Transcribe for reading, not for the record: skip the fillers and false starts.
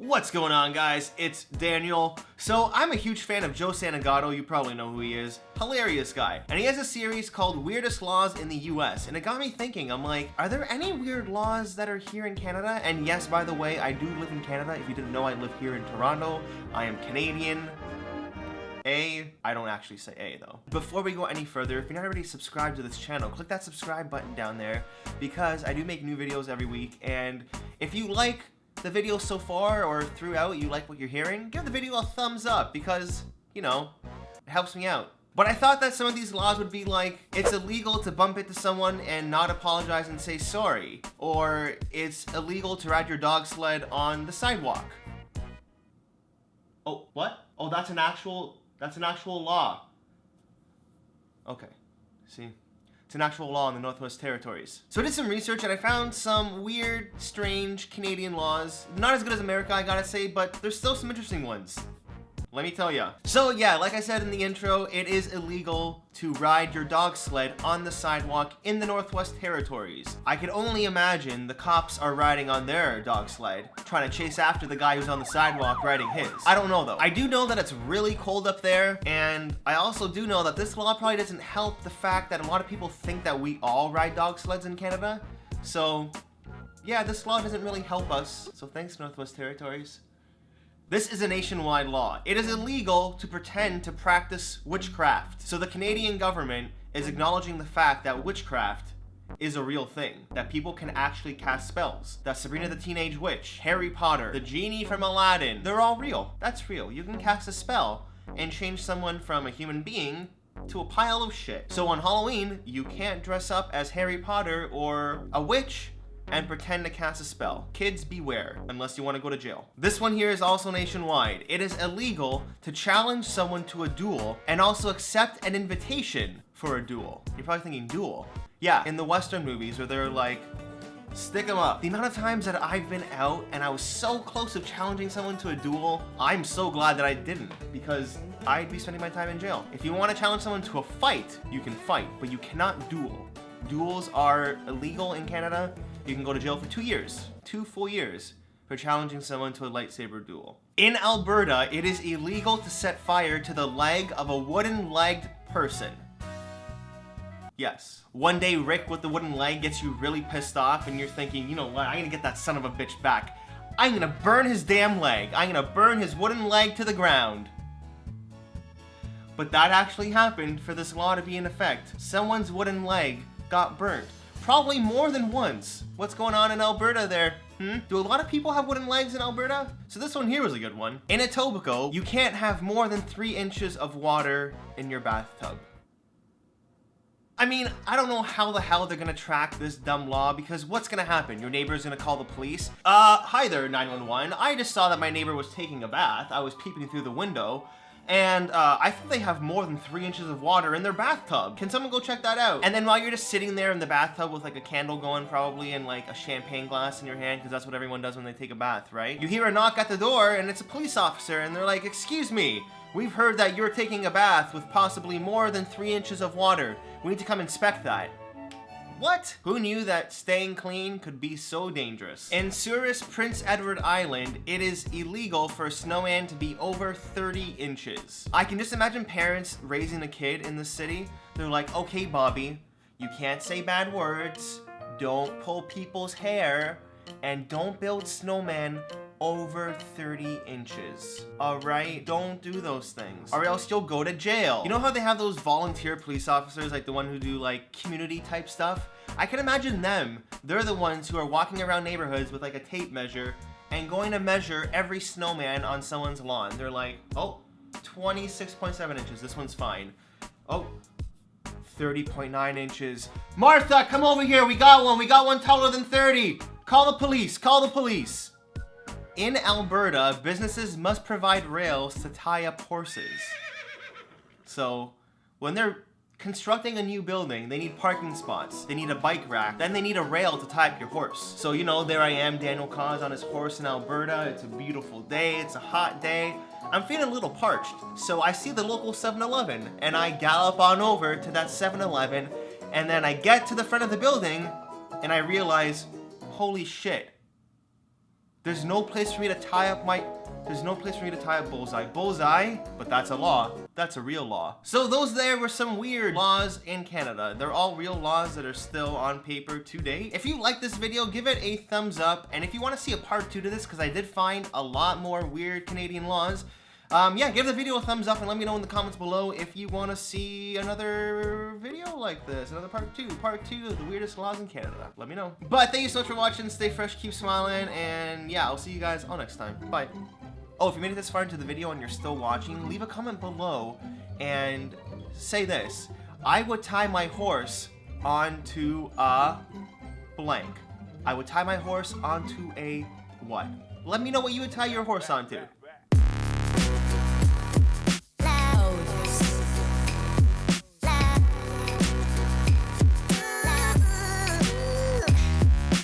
What's going on, guys? It's Daniel. So I'm a huge fan of Joe Santagato. You probably know who he is. Hilarious guy. And he has a series called Weirdest Laws in the US. And it got me thinking, I'm like, are there any weird laws that are here in Canada? And yes, by the way, I do live in Canada. If you didn't know, I live here in Toronto. I am Canadian. I don't actually say A though. Before we go any further, if you're not already subscribed to this channel, click that subscribe button down there because I do make new videos every week. And if you like the video so far or throughout, you like what you're hearing, give the video a thumbs up because, you know, it helps me out. But I thought that some of these laws would be like, it's illegal to bump into someone and not apologize and say sorry, or it's illegal to ride your dog sled on the sidewalk. Oh, what? Oh, that's an actual law. Okay, see? It's an actual law in the Northwest Territories. So I did some research and I found some weird, strange Canadian laws. Not as good as America, I gotta say, but there's still some interesting ones. Let me tell ya. So yeah, like I said in the intro, it is illegal to ride your dog sled on the sidewalk in the Northwest Territories. I can only imagine the cops are riding on their dog sled, trying to chase after the guy who's on the sidewalk riding his. I don't know though. I do know that it's really cold up there, and I also do know that this law probably doesn't help the fact that a lot of people think that we all ride dog sleds in Canada. So yeah, this law doesn't really help us. So thanks, Northwest Territories. This is a nationwide law. It is illegal to pretend to practice witchcraft. So the Canadian government is acknowledging the fact that witchcraft is a real thing. That people can actually cast spells. That Sabrina the Teenage Witch, Harry Potter, the genie from Aladdin, they're all real. That's real. You can cast a spell and change someone from a human being to a pile of shit. So on Halloween, you can't dress up as Harry Potter or a witch and pretend to cast a spell. Kids beware, unless you want to go to jail. This one here is also nationwide. It is illegal to challenge someone to a duel and also accept an invitation for a duel. You're probably thinking duel. Yeah, in the Western movies where they're like, stick 'em up. The amount of times that I've been out and I was so close to challenging someone to a duel, I'm so glad that I didn't, because I'd be spending my time in jail. If you want to challenge someone to a fight, you can fight, but you cannot duel. Duels are illegal in Canada. You can go to jail for 2 years, 2 full years, for challenging someone to a lightsaber duel. In Alberta, it is illegal to set fire to the leg of a wooden-legged person. Yes. One day Rick with the wooden leg gets you really pissed off and you're thinking, you know what, I'm gonna get that son of a bitch back. I'm gonna burn his damn leg. I'm gonna burn his wooden leg to the ground. But that actually happened for this law to be in effect. Someone's wooden leg got burnt. Probably more than once. What's going on in Alberta there? Do a lot of people have wooden legs in Alberta? So this one here was a good one. In Etobicoke, you can't have more than 3 inches of water in your bathtub. I mean, I don't know how the hell they're gonna track this dumb law, because what's gonna happen? Your neighbor's gonna call the police. Hi there, 911. I just saw that my neighbor was taking a bath. I was peeping through the window. And I think they have more than 3 inches of water in their bathtub. Can someone go check that out? And then while you're just sitting there in the bathtub with like a candle going probably and like a champagne glass in your hand, because that's what everyone does when they take a bath, right? You hear a knock at the door and it's a police officer and they're like, excuse me, we've heard that you're taking a bath with possibly more than 3 inches of water. We need to come inspect that. What? Who knew that staying clean could be so dangerous? In Souris, Prince Edward Island, it is illegal for a snowman to be over 30 inches. I can just imagine parents raising a kid in the city. They're like, okay, Bobby, you can't say bad words, don't pull people's hair, and don't build snowmen over 30 inches. Alright? Don't do those things, or else you'll go to jail. You know how they have those volunteer police officers, like the one who do like community type stuff? I can imagine them. They're the ones who are walking around neighborhoods with like a tape measure and going to measure every snowman on someone's lawn. They're like, oh, 26.7 inches, this one's fine. Oh, 30.9 inches. Martha, come over here, we got one taller than 30. Call the police, call the police. In Alberta, businesses must provide rails to tie up horses. So, when they're constructing a new building, they need parking spots, they need a bike rack, then they need a rail to tie up your horse. So, you know, there I am, Daniel Coz on his horse in Alberta. It's a beautiful day, it's a hot day. I'm feeling a little parched, so I see the local 7-Eleven, and I gallop on over to that 7-Eleven, and then I get to the front of the building, and I realize, holy shit, There's no place for me to tie up my... There's no place for me to tie up bullseye. Bullseye, but that's a law. That's a real law. So those there were some weird laws in Canada. They're all real laws that are still on paper to date. If you like this video, give it a thumbs up. And if you want to see a part 2 to this, because I did find a lot more weird Canadian laws, yeah, give the video a thumbs up and let me know in the comments below if you want to see another video like this, another part 2 of the weirdest laws in Canada. Let me know. But thank you so much for watching. Stay fresh, keep smiling, and yeah, I'll see you guys all next time. Bye. Oh, if you made it this far into the video and you're still watching, leave a comment below and say this. I would tie my horse onto a blank. I would tie my horse onto a what? Let me know what you would tie your horse onto.